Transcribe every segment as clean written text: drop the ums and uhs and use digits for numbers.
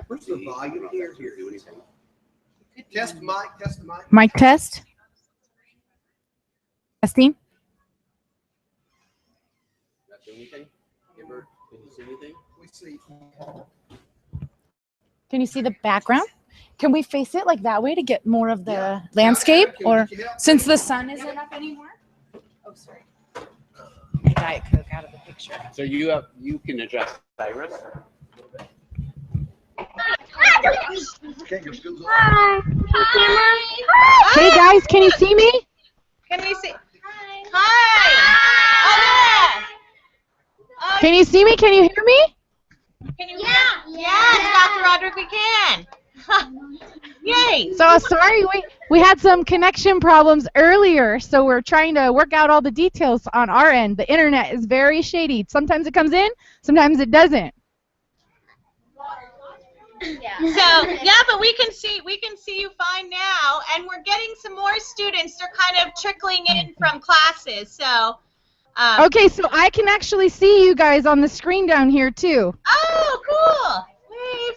Where's the volume here? Do anything. Test mic, test the mic. Mic test. Testing. Not doing anything? Amber, can you see anything? We see. Can you see the background? Can we face it like that way to get more of the landscape? Or since the sun isn't up anymore? Oh, sorry. My Diet Coke out of the picture. So you can adjust Cyrus. Okay, your school's on. Hi. Hey guys, can you see me? Can we see? Hi. Oh, Can you see me? Can you hear me? can you? Yes, Dr. Roderick, we can. Yay. So sorry, we had some connection problems earlier, so we're trying to work out all the details on our end. The internet is very shady. Sometimes it comes in, sometimes it doesn't. So but we can see you fine now, and we're getting some more students. They're kind of trickling in from classes. So. Okay, so I can actually see you guys on the screen down here too. Oh, cool. Wave.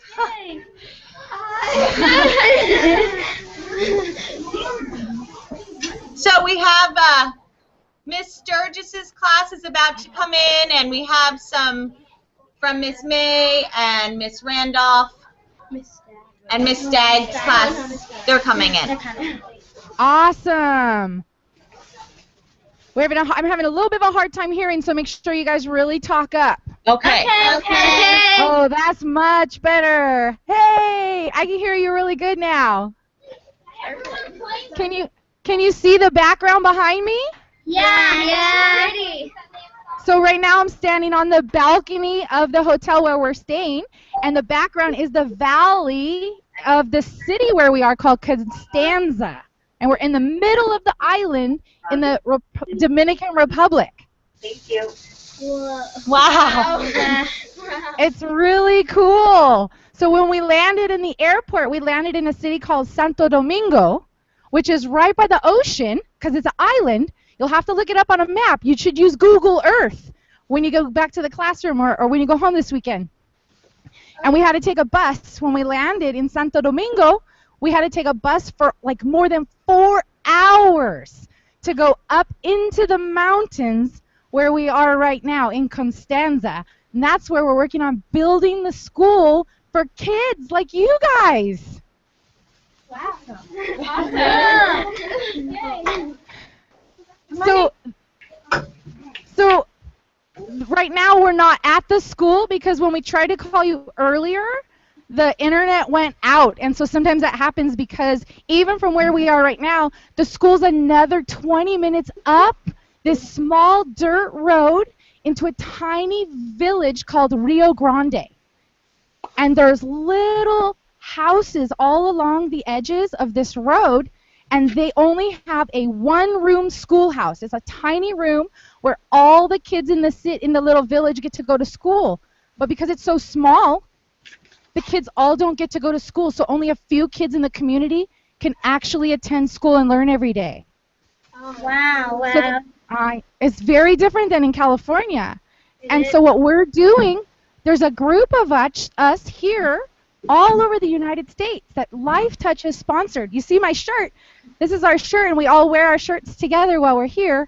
So we have Miss Sturgis's class is about to come in, and we have some from Miss May and Miss Randolph and Miss Stagg's class. They're coming in. Awesome. I'm having a little bit of a hard time hearing, so make sure you guys really talk up. Okay. Oh, that's much better. Hey, I can hear you really good now. Can you see the background behind me? Yeah. So right now I'm standing on the balcony of the hotel where we're staying, and the background is the valley of the city where we are called Constanza. And we're in the middle of the island in the Dominican Republic. Thank you. Wow. It's really cool. So when we landed in the airport, we landed in a city called Santo Domingo, which is right by the ocean because it's an island. You'll have to look it up on a map. You should use Google Earth when you go back to the classroom or when you go home this weekend. And we had to take a bus. When we landed in Santo Domingo, we had to take a bus for like more than 4 hours to go up into the mountains where we are right now in Constanza. And that's where we're working on building the school for kids like you guys. Wow. So right now we're not at the school because when we tried to call you earlier, the internet went out, and so sometimes that happens because even from where we are right now, the school's another 20 minutes up this small dirt road into a tiny village called Rio Grande. And there's little houses all along the edges of this road, and they only have a one-room schoolhouse. It's a tiny room where all the kids in the little village get to go to school. But because it's so small, the kids all don't get to go to school, so only a few kids in the community can actually attend school and learn every day. Oh, wow. So it's very different than in California. And so what we're doing, there's a group of us here all over the United States that Life Touch has sponsored. You see my shirt? This is our shirt, and we all wear our shirts together while we're here.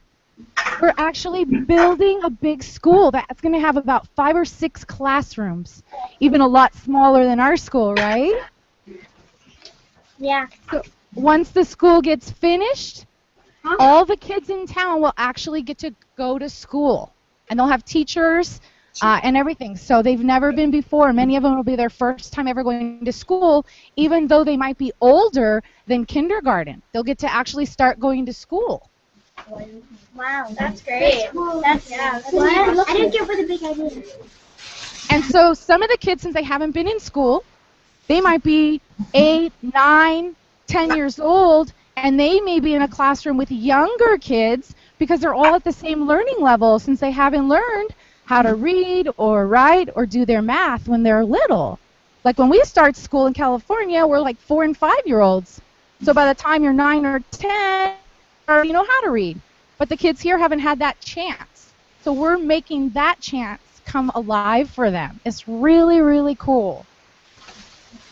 We're actually building a big school that's going to have about 5 or 6 classrooms, even a lot smaller than our school, right? Yeah. So once the school gets finished, all the kids in town will actually get to go to school, and they'll have teachers and everything. So they've never been before. Many of them will be their first time ever going to school, even though they might be older than kindergarten. They'll get to actually start going to school. Wow, that's great. That's I didn't give her the big idea. And so some of the kids, since they haven't been in school, they might be 8, 9, 10 years old, and they may be in a classroom with younger kids because they're all at the same learning level since they haven't learned how to read or write or do their math when they're little. Like when we start school in California, we're like 4 and 5-year-olds. So by the time you're 9 or 10, you know how to read. But the kids here haven't had that chance. So we're making that chance come alive for them. It's really, really cool.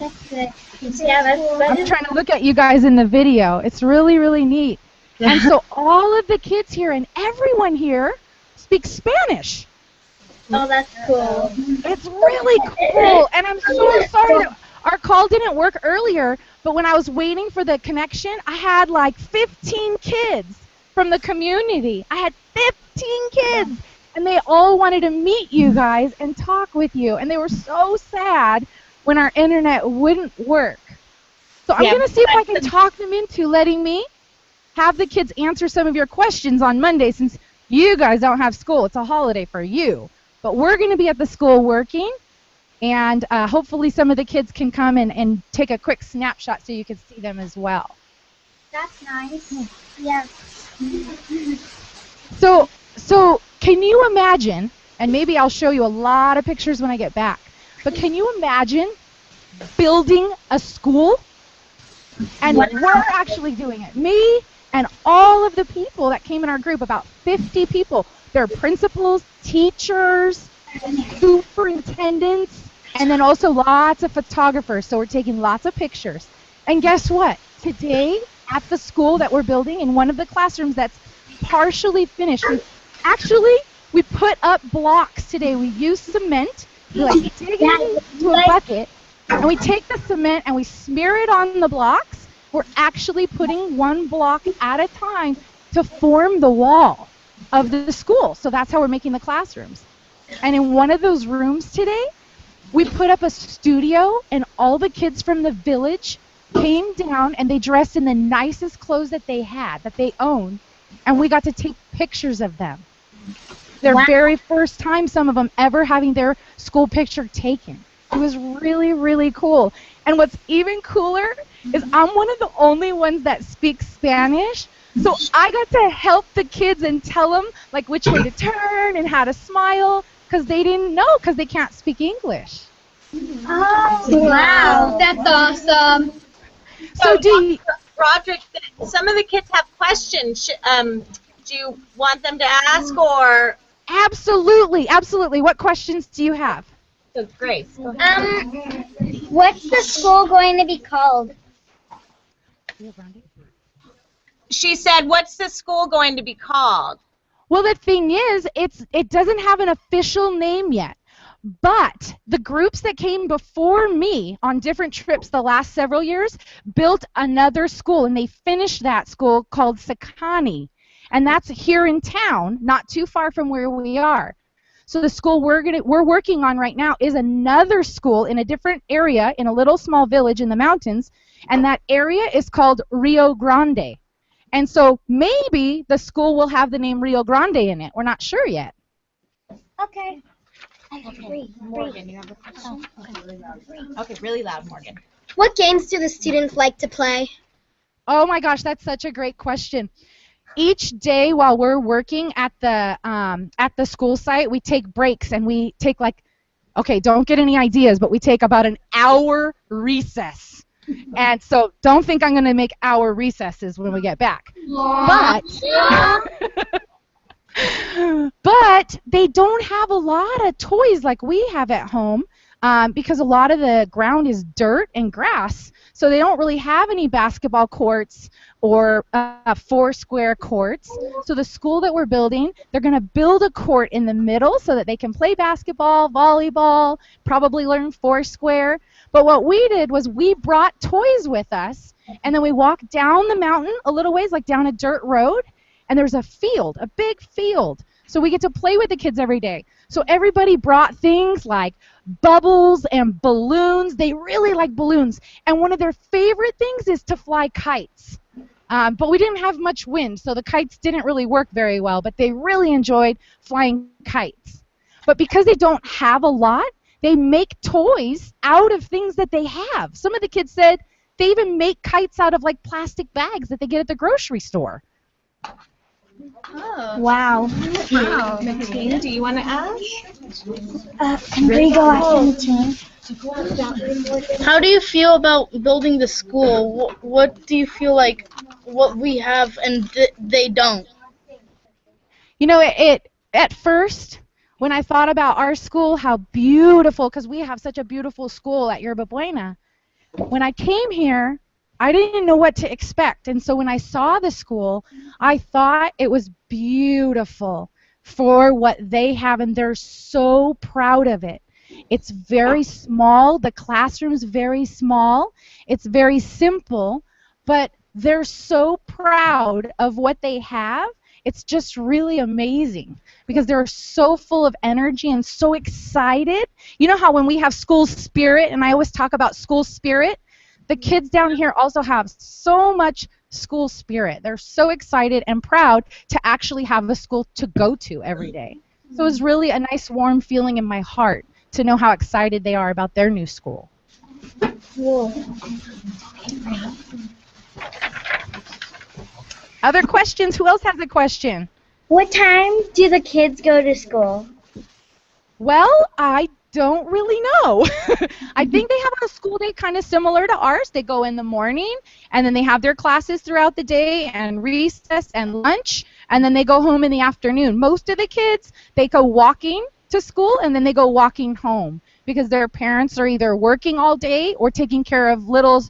That's good. Yeah, that's I'm trying to look at you guys in the video. It's really, really neat. And so all of the kids here and everyone here speaks Spanish. Oh, that's cool. It's really cool. And I'm so sorry that our call didn't work earlier, but when I was waiting for the connection, I had like 15 kids from the community. I had 15 kids, and they all wanted to meet you guys and talk with you. And they were so sad when our internet wouldn't work. So I'm going to see if I can talk them into letting me have the kids answer some of your questions on Monday, since you guys don't have school. It's a holiday for you. But we're going to be at the school working, and hopefully some of the kids can come and take a quick snapshot so you can see them as well. That's nice. Yeah. So can you imagine, and maybe I'll show you a lot of pictures when I get back, but can you imagine building a school? And we're actually doing it. Me and all of the people that came in our group, about 50 people. There are principals, teachers, superintendents, and then also lots of photographers. So we're taking lots of pictures. And guess what? Today at the school that we're building, in one of the classrooms that's partially finished, we put up blocks today. We use cement. We dig it into a bucket, and we take the cement and we smear it on the blocks. We're actually putting one block at a time to form the wall of the school. So that's how we're making the classrooms. And in one of those rooms today, we put up a studio, and all the kids from the village came down, and they dressed in the nicest clothes that they had, that they owned, and we got to take pictures of them. Their very first time, some of them, ever having their school picture taken. It was really, really cool. And what's even cooler is I'm one of the only ones that speaks Spanish. So I got to help the kids and tell them like which way to turn and how to smile, because they didn't know, because they can't speak English. Oh, wow. That's awesome. So Roderick, some of the kids have questions. Do you want them to ask, or? Absolutely, absolutely. What questions do you have? So, Grace. What's the school going to be called? She said, what's the school going to be called? Well, the thing is, it doesn't have an official name yet. But the groups that came before me on different trips the last several years built another school, and they finished that school called Sakani. And that's here in town, not too far from where we are. So the school we're working on right now is another school in a different area in a little small village in the mountains, and that area is called Rio Grande. And so maybe the school will have the name Rio Grande in it. We're not sure yet. Okay. Morgan, you have a question? Okay, really loud, Morgan. What games do the students like to play? Oh my gosh, that's such a great question. Each day while we're working at the school site, we take breaks, and we take don't get any ideas, but we take about an hour recess. And so don't think I'm going to make hour recesses when we get back. But they don't have a lot of toys like we have at home, because a lot of the ground is dirt and grass. So they don't really have any basketball courts or 4-square courts. So the school that we're building, they're going to build a court in the middle so that they can play basketball, volleyball, probably learn 4-square. But what we did was we brought toys with us, and then we walked down the mountain a little ways, like down a dirt road, and there's a field, a big field. So we get to play with the kids every day. So everybody brought things like bubbles and balloons. They really like balloons. And one of their favorite things is to fly kites. But we didn't have much wind, so the kites didn't really work very well. But they really enjoyed flying kites. But because they don't have a lot, they make toys out of things that they have. Some of the kids said they even make kites out of like plastic bags that they get at the grocery store. Oh. Wow. Wow. Mateen, do you want to ask? Can we go after the team? How do you feel about building the school? What do you feel like what we have and they don't? You know, at first, when I thought about our school, how beautiful, because we have such a beautiful school at Yerba Buena, when I came here, I didn't know what to expect. And so when I saw the school, I thought it was beautiful for what they have, and they're so proud of it. It's very small. The classroom's very small. It's very simple, but they're so proud of what they have. It's just really amazing because they're so full of energy and so excited. You know how when we have school spirit, and I always talk about school spirit, the kids down here also have so much school spirit. They're so excited and proud to actually have a school to go to every day. So it was really a nice warm feeling in my heart to know how excited they are about their new school. Cool. Other questions? Who else has a question? What time do the kids go to school? Well, I don't really know. I think they have a school day kind of similar to ours. They go in the morning, and then they have their classes throughout the day, and recess and lunch, and then they go home in the afternoon. Most of the kids, they go walking to school, and then they go walking home because their parents are either working all day or taking care of little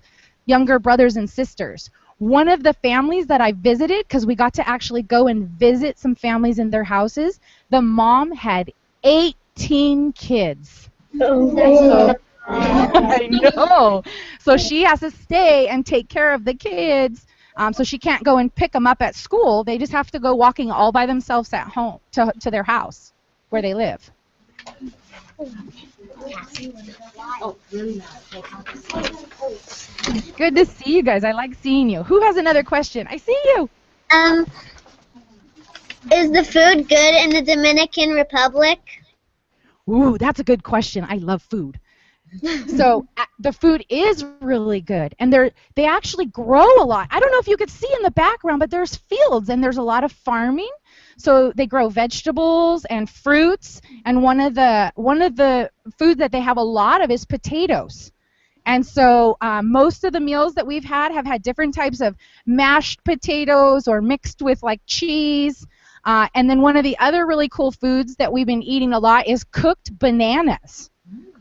younger brothers and sisters. One of the families that I visited, because we got to actually go and visit some families in their houses, the mom had 18 kids. So, I know. So she has to stay and take care of the kids. So she can't go and pick them up at school. They just have to go walking all by themselves at home to their house where they live. Good to see you guys. I like seeing you. Who has another question? I see you. Is the food good in the Dominican Republic? Ooh, that's a good question. I love food. So the food is really good, and they actually grow a lot. I don't know if you could see in the background, but there's fields and there's a lot of farming. So they grow vegetables and fruits, and one of the foods that they have a lot of is potatoes. And so most of the meals that we've had have had different types of mashed potatoes or mixed with like cheese. And then one of the other really cool foods that we've been eating a lot is cooked bananas.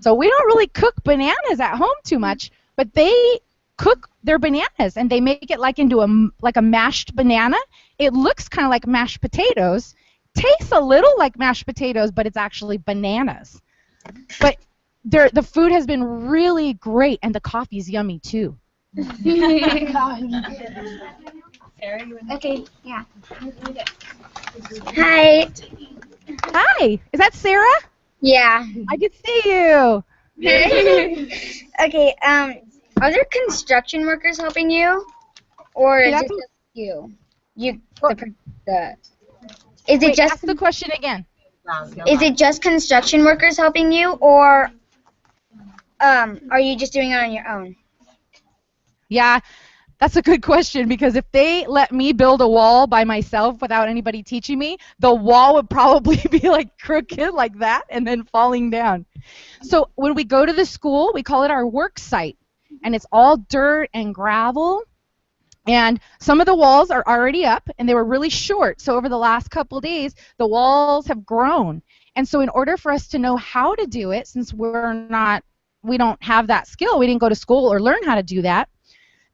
So we don't really cook bananas at home too much, but they cook their bananas and they make it like into a mashed banana. It looks kind of like mashed potatoes, tastes a little like mashed potatoes, but it's actually bananas. But the food has been really great, and the coffee's yummy too. Okay, yeah. Hi. Hi, is that Sarah? Yeah. I can see you. Okay, are there construction workers helping you? Or is it just you? Is it Wait, just ask the question again. Is it just construction workers helping you, or are you just doing it on your own? Yeah, that's a good question, because if they let me build a wall by myself without anybody teaching me, the wall would probably be like crooked like that and then falling down. So when we go to the school, we call it our work site, and it's all dirt and gravel. And some of the walls are already up, and they were really short. So over the last couple of days, the walls have grown. And so in order for us to know how to do it, since we don't have that skill, we didn't go to school or learn how to do that,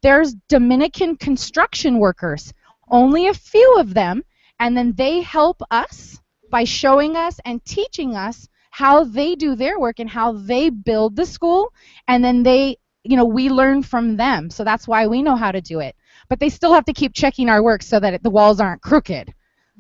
there's Dominican construction workers, only a few of them, and then they help us by showing us and teaching us how they do their work and how they build the school, and then we learn from them. So that's why we know how to do it. But they still have to keep checking our work so that the walls aren't crooked.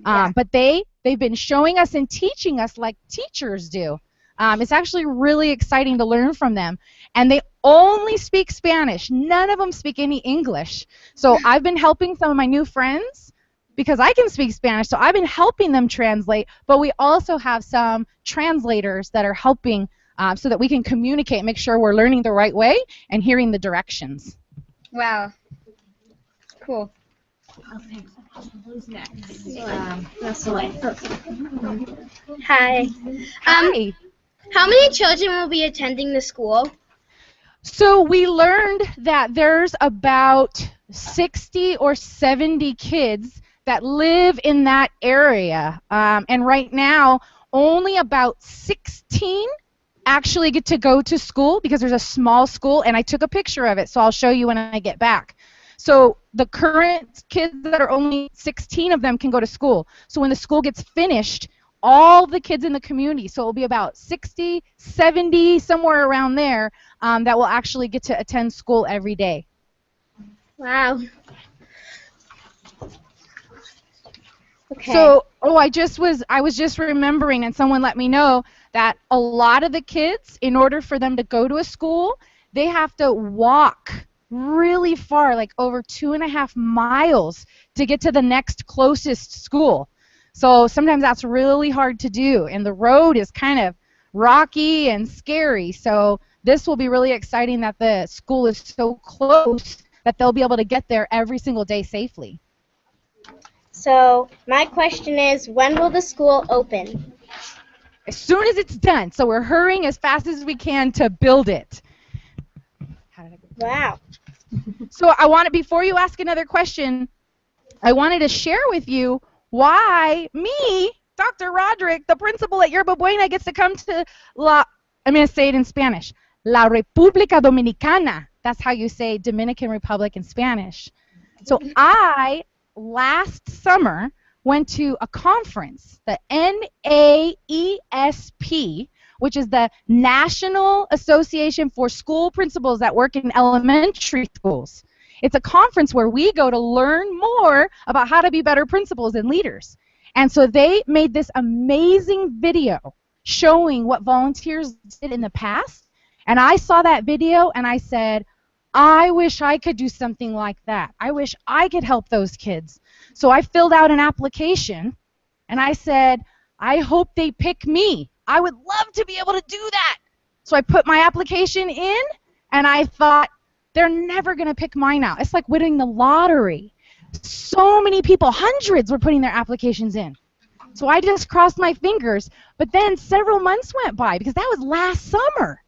Yeah. But they've been showing us and teaching us like teachers do. It's actually really exciting to learn from them. And they only speak Spanish. None of them speak any English. So I've been helping some of my new friends because I can speak Spanish. So I've been helping them translate. But we also have some translators that are helping so that we can communicate and make sure we're learning the right way and hearing the directions. Wow. Cool. Who's next? Hi. Hi. How many children will be attending the school? So we learned that there's about 60 or 70 kids that live in that area. And right now, only about 16 actually get to go to school because there's a small school, and I took a picture of it, so I'll show you when I get back. So the current kids that are only 16 of them can go to school. So when the school gets finished, all the kids in the community, so it will be about 60, 70, somewhere around there, that will actually get to attend school every day. Wow. Okay. So, I was just remembering, and someone let me know that a lot of the kids, in order for them to go to a school, they have to walk really far, like over 2.5 miles, to get to the next closest school. So sometimes that's really hard to do, and the road is kind of rocky and scary. So this will be really exciting that the school is so close that they'll be able to get there every single day safely. So my question is, when will the school open? As soon as it's done. So we're hurrying as fast as we can to build it. Wow. So before you ask another question, I wanted to share with you why me, Dr. Roderick, the principal at Yerba Buena, gets to come to I'm going to say it in Spanish, La República Dominicana. That's how you say Dominican Republic in Spanish. So I, last summer, went to a conference, the NAESP, which is the National Association for School Principals that work in elementary schools. It's a conference where we go to learn more about how to be better principals and leaders. And so they made this amazing video showing what volunteers did in the past. And I saw that video and I said, I wish I could do something like that. I wish I could help those kids. So I filled out an application and I said, I hope they pick me. I would love to be able to do that. So I put my application in and I thought, they're never going to pick mine out. It's like winning the lottery. So many people, hundreds, were putting their applications in. So I just crossed my fingers. But then several months went by because that was last summer.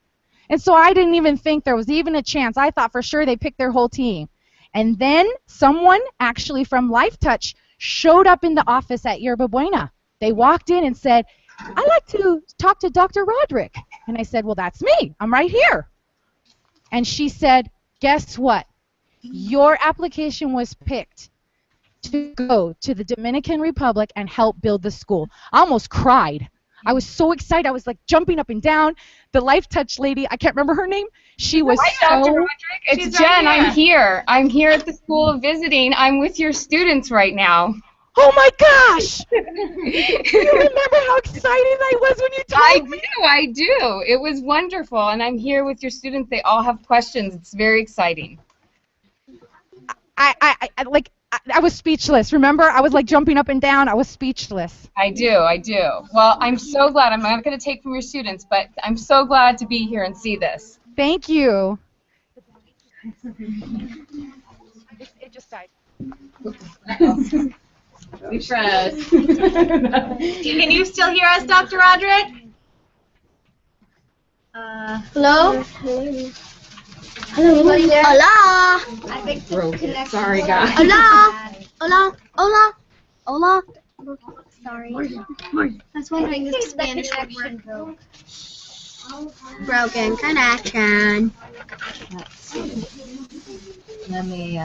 And so I didn't even think there was even a chance. I thought for sure they picked their whole team. And then someone actually from Life Touch showed up in the office at Yerba Buena. They walked in and said, I'd like to talk to Dr. Roderick. And I said, well, that's me. I'm right here. And she said, guess what? Your application was picked to go to the Dominican Republic and help build the school. I almost cried. I was so excited. I was like jumping up and down. The Life Touch lady, I can't remember her name. She was Hi, Dr. Roderick. It's She's Jen. right I'm here. I'm here at the school visiting. I'm with your students right now. Oh my gosh! Do you remember how excited I was when you told me? I do. It was wonderful, and I'm here with your students. They all have questions. It's very exciting. I was speechless. Remember? I was like jumping up and down. I was speechless. I do. Well, I'm so glad. I'm not going to take from your students, but I'm so glad to be here and see this. Thank you. It just died. We froze. Can you still hear us, Dr. Roderick? Hello? Hello? Hola? I think the Sorry, guys. Hola? Hola? Hola? Hola? Sorry. I was wondering if the Spanish connection broke. Broken connection. Let's see. Let me,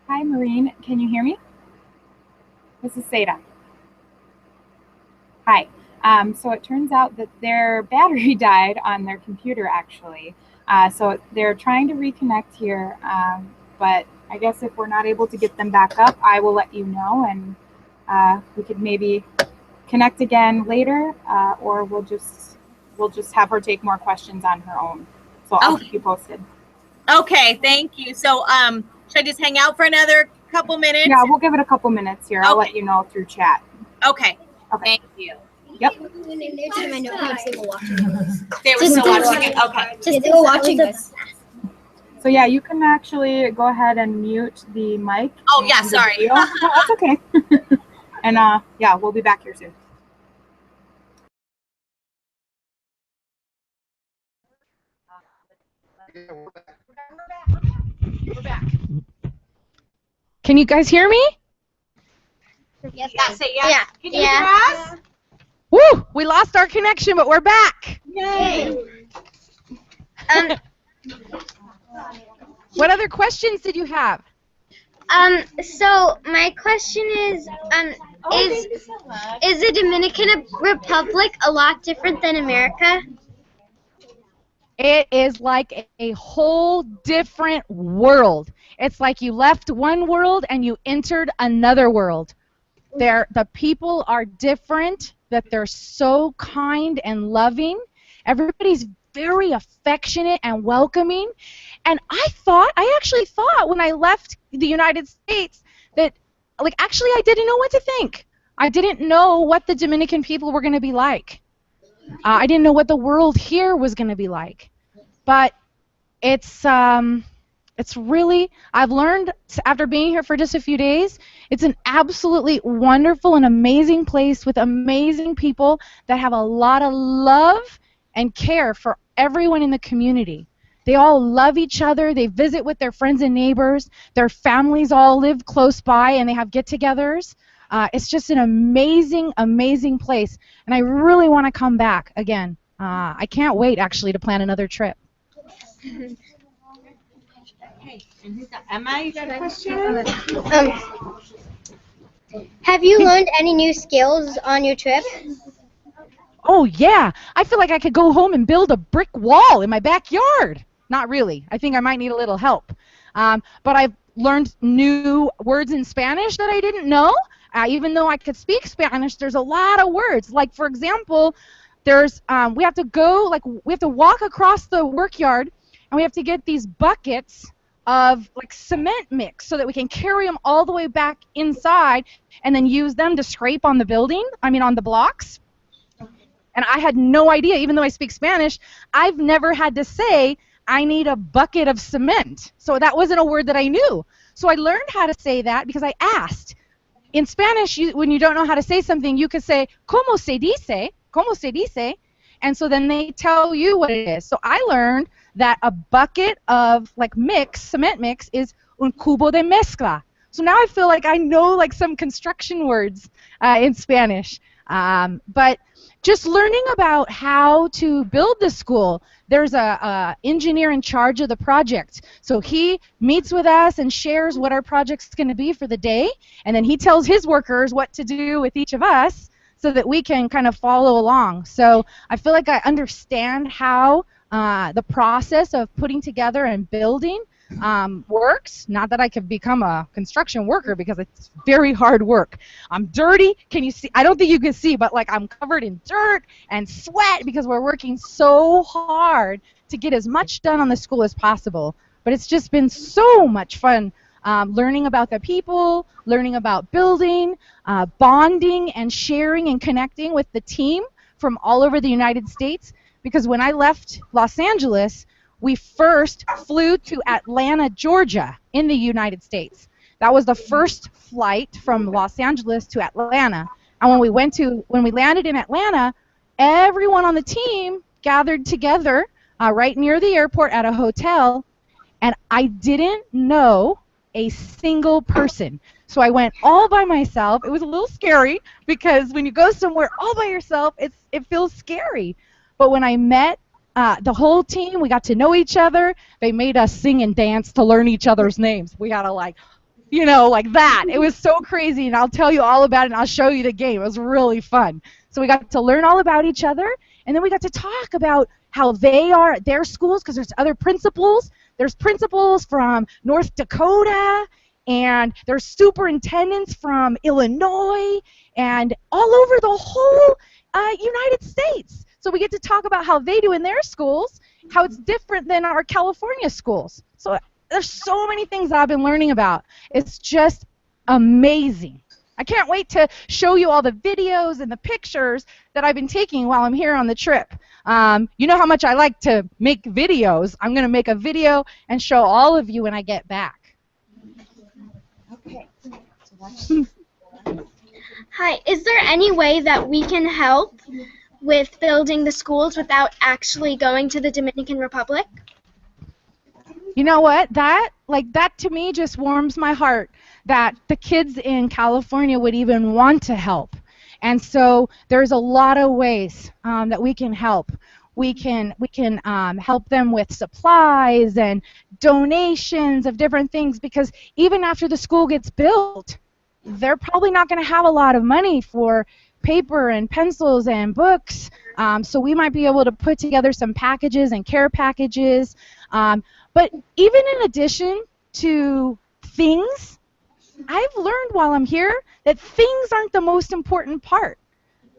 Hi, Maureen. Can you hear me? This is Seda. Hi. So it turns out that their battery died on their computer, actually. So they're trying to reconnect here, but I guess if we're not able to get them back up, I will let you know, and we could maybe connect again later, or we'll just have her take more questions on her own. So I'll keep you posted. Okay, thank you. So should I just hang out for another couple minutes? Yeah, we'll give it a couple minutes here. I'll let you know through chat. Okay. Thank you. Yep. When in their time, I know how to watch it. They were still watching it. Okay. Just they were watching this. So yeah, you can actually go ahead and mute the mic. Oh yeah, and the sorry. video. No, that's okay. And yeah, we'll be back here soon. We're back. Can you guys hear me? Yes. That's it. Yeah. Can you Yeah. hear us? Woo! We lost our connection, but we're back. Yay. What other questions did you have? So my question is the Dominican Republic a lot different than America? It is like a whole different world. It's like you left one world and you entered another world. The people are different, that they're so kind and loving. Everybody's very affectionate and welcoming. And I actually thought when I left the United States that, actually I didn't know what to think. I didn't know what the Dominican people were going to be like. I didn't know what the world here was going to be like. But it's really, I've learned after being here for just a few days, it's an absolutely wonderful and amazing place with amazing people that have a lot of love and care for everyone in the community. They all love each other. They visit with their friends and neighbors. Their families all live close by and they have get-togethers. It's just an amazing, amazing place. And I really want to come back again. I can't wait, actually, to plan another trip. Emma, you got a question? Have you learned any new skills on your trip? Oh, yeah. I feel like I could go home and build a brick wall in my backyard. Not really. I think I might need a little help. But I've learned new words in Spanish that I didn't know. Even though I could speak Spanish, there's a lot of words. Like, for example, we have to walk across the work yard, and we have to get these buckets of cement mix so that we can carry them all the way back inside and then use them to scrape on the blocks. And I had no idea, even though I speak Spanish, I've never had to say, I need a bucket of cement. So that wasn't a word that I knew. So I learned how to say that because I asked. In Spanish, when you don't know how to say something, you could say, ¿Cómo se dice? ¿Cómo se dice? And so then they tell you what it is. So I learned that a bucket of cement mix is un cubo de mezcla. So now I feel like I know some construction words in Spanish. But just learning about how to build the school, there's a engineer in charge of the project. So he meets with us and shares what our project's going to be for the day, and then he tells his workers what to do with each of us so that we can kind of follow along. So I feel like I understand how the process of putting together and building works. Not that I could become a construction worker because it's very hard work. I'm dirty. Can you see? I don't think you can see, but I'm covered in dirt and sweat because we're working so hard to get as much done on the school as possible. But it's just been so much fun learning about the people, learning about building, bonding and sharing and connecting with the team from all over the United States. Because when I left Los Angeles, we first flew to Atlanta, Georgia, in the United States. That was the first flight from Los Angeles to Atlanta. And when we landed in Atlanta, everyone on the team gathered together right near the airport at a hotel, and I didn't know a single person. So I went all by myself. It was a little scary because when you go somewhere all by yourself, it feels scary. But when I met the whole team, we got to know each other. They made us sing and dance to learn each other's names. We got to you know, like that. It was so crazy, and I'll tell you all about it, and I'll show you the game. It was really fun. So we got to learn all about each other, and then we got to talk about how they are at their schools, because there's other principals. There's principals from North Dakota, and there's superintendents from Illinois, and all over the whole United States. So we get to talk about how they do in their schools, how it's different than our California schools. So there's so many things that I've been learning about. It's just amazing. I can't wait to show you all the videos and the pictures that I've been taking while I'm here on the trip. You know how much I like to make videos. I'm going to make a video and show all of you when I get back. Okay. Hi, is there any way that we can help with building the schools without actually going to the Dominican Republic? You know what? That to me just warms my heart that the kids in California would even want to help. And so there's a lot of ways that we can help. We can help them with supplies and donations of different things, because even after the school gets built, they're probably not going to have a lot of money for paper and pencils and books. So we might be able to put together some packages and care packages. But even in addition to things, I've learned while I'm here that things aren't the most important part.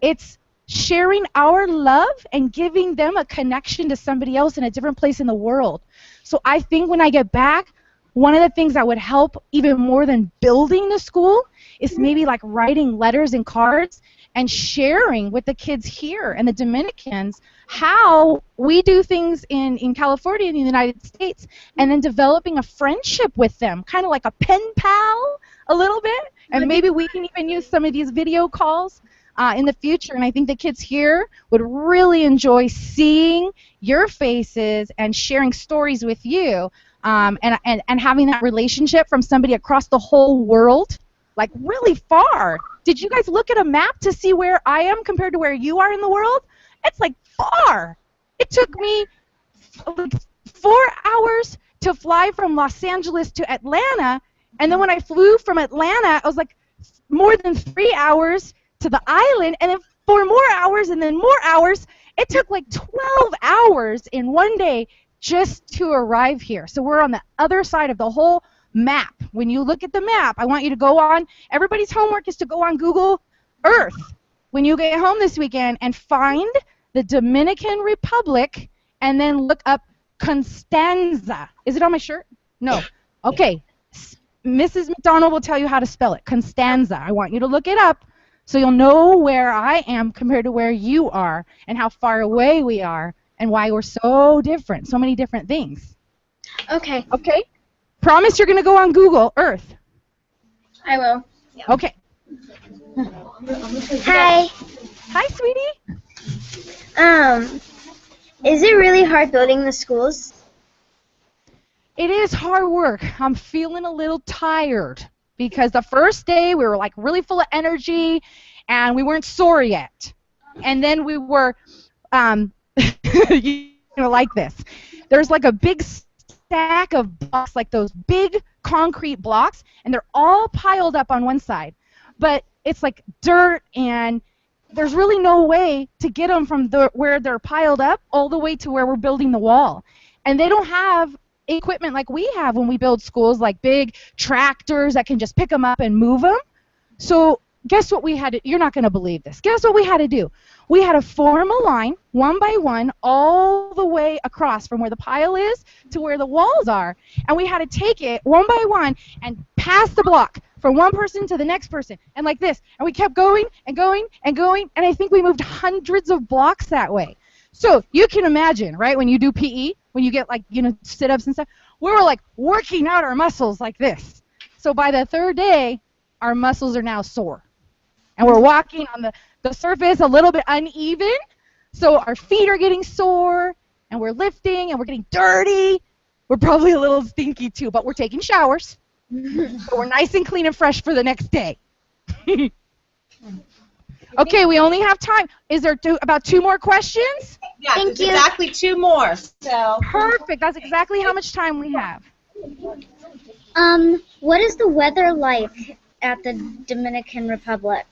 It's sharing our love and giving them a connection to somebody else in a different place in the world. So I think when I get back, one of the things that would help even more than building the school is maybe like writing letters and cards and sharing with the kids here and the Dominicans how we do things in California and the United States, and then developing a friendship with them, kind of like a pen pal a little bit, and maybe we can even use some of these video calls in the future. And I think the kids here would really enjoy seeing your faces and sharing stories with you, and having that relationship from somebody across the whole world, like really far. Did you guys look at a map to see where I am compared to where you are in the world? It's like far. It took me like 4 hours to fly from Los Angeles to Atlanta, and then when I flew from Atlanta, I was like more than 3 hours to the island, and then 4 more hours, and then more hours. It took like 12 hours in one day just to arrive here. So we're on the other side of the whole map. When you look at the map, I want you to go on, everybody's homework is to go on Google Earth when you get home this weekend and find the Dominican Republic, and then look up Constanza. Is it on my shirt? No. Okay. Mrs. McDonald will tell you how to spell it. Constanza. I want you to look it up so you'll know where I am compared to where you are, and how far away we are, and why we're so different, so many different things. Okay. Okay? Promise you're going to go on Google Earth. I will. Okay. Hi. Hi, sweetie. Is it really hard building the schools? It is hard work. I'm feeling a little tired because the first day we were like really full of energy and we weren't sore yet. And then we were, you know, like this. There's like a big stack of blocks, like those big concrete blocks, and they're all piled up on one side. But it's like dirt, and there's really no way to get them from where they're piled up all the way to where we're building the wall. And they don't have equipment like we have when we build schools, like big tractors that can just pick them up and move them. So guess what we had to, you're not going to believe this. Guess what we had to do? We had to form a line, one by one, all the way across from where the pile is to where the walls are. And we had to take it one by one and pass the block from one person to the next person, and like this. And we kept going and going and going, and I think we moved hundreds of blocks that way. So you can imagine, right, when you do PE, when you get like, you know, sit-ups and stuff, we were like working out our muscles like this. So by the third day, our muscles are now sore. And we're walking on the surface a little bit uneven, so our feet are getting sore, and we're lifting, and we're getting dirty. We're probably a little stinky too, but we're taking showers. So we're nice and clean and fresh for the next day. Okay, we only have time. Is there about 2 more questions? Yeah, Thank there's you. exactly 2 more. So Perfect. That's exactly how much time we have. What is the weather like at the Dominican Republic?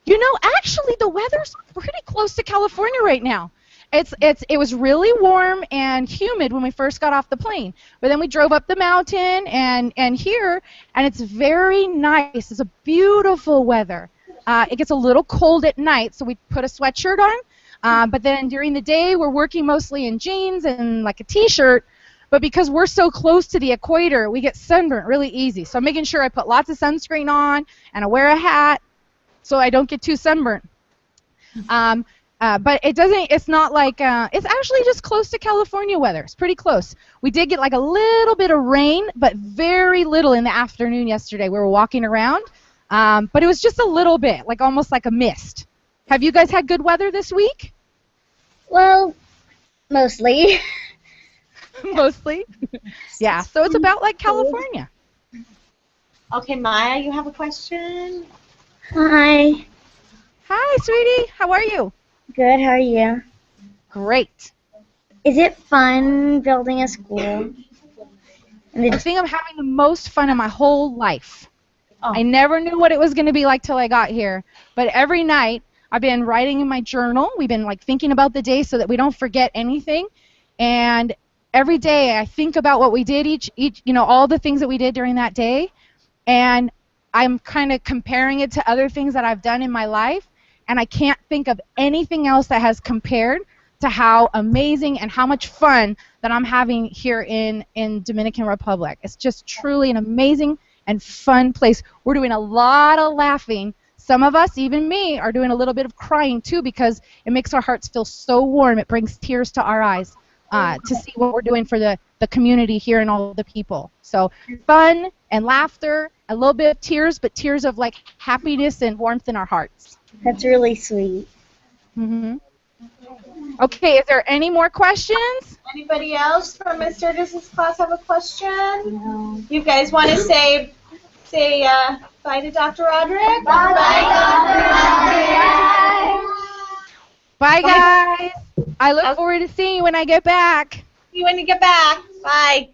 You know, actually, the weather's pretty close to California right now. It was really warm and humid when we first got off the plane, but then we drove up the mountain and here, and it's very nice. It's a beautiful weather. It gets a little cold at night, so we put a sweatshirt on. But then during the day, we're working mostly in jeans and like a t-shirt. But because we're so close to the equator, we get sunburnt really easy. So I'm making sure I put lots of sunscreen on and I wear a hat so I don't get too sunburnt. But it's not like, it's actually just close to California weather. It's pretty close. We did get like a little bit of rain, but very little in the afternoon yesterday. We were walking around, but it was just a little bit, like almost like a mist. Have you guys had good weather this week? Well, mostly. Mostly? Yeah, so it's about like California. Okay, Maya, you have a question? Hi. Hi, sweetie. How are you? Good, how are you? Great. Is it fun building a school? I think I'm having the most fun in my whole life. Oh. I never knew what it was going to be like till I got here. But every night I've been writing in my journal. We've been like thinking about the day so that we don't forget anything. And every day I think about what we did all the things that we did during that day. And I'm kind of comparing it to other things that I've done in my life. And I can't think of anything else that has compared to how amazing and how much fun that I'm having here in Dominican Republic. It's just truly an amazing and fun place. We're doing a lot of laughing. Some of us, even me, are doing a little bit of crying too because it makes our hearts feel so warm. It brings tears to our eyes to see what we're doing for the community here and all the people. So fun and laughter, a little bit of tears, but tears of like happiness and warmth in our hearts. That's really sweet. Mm-hmm. Okay, is there any more questions? Anybody else from Miss Sturgis's class have a question? No. You guys want to say bye to Dr. Roderick? Bye, Dr. Roderick. Bye, guys. I look forward to seeing you when I get back. See you when you get back. Bye.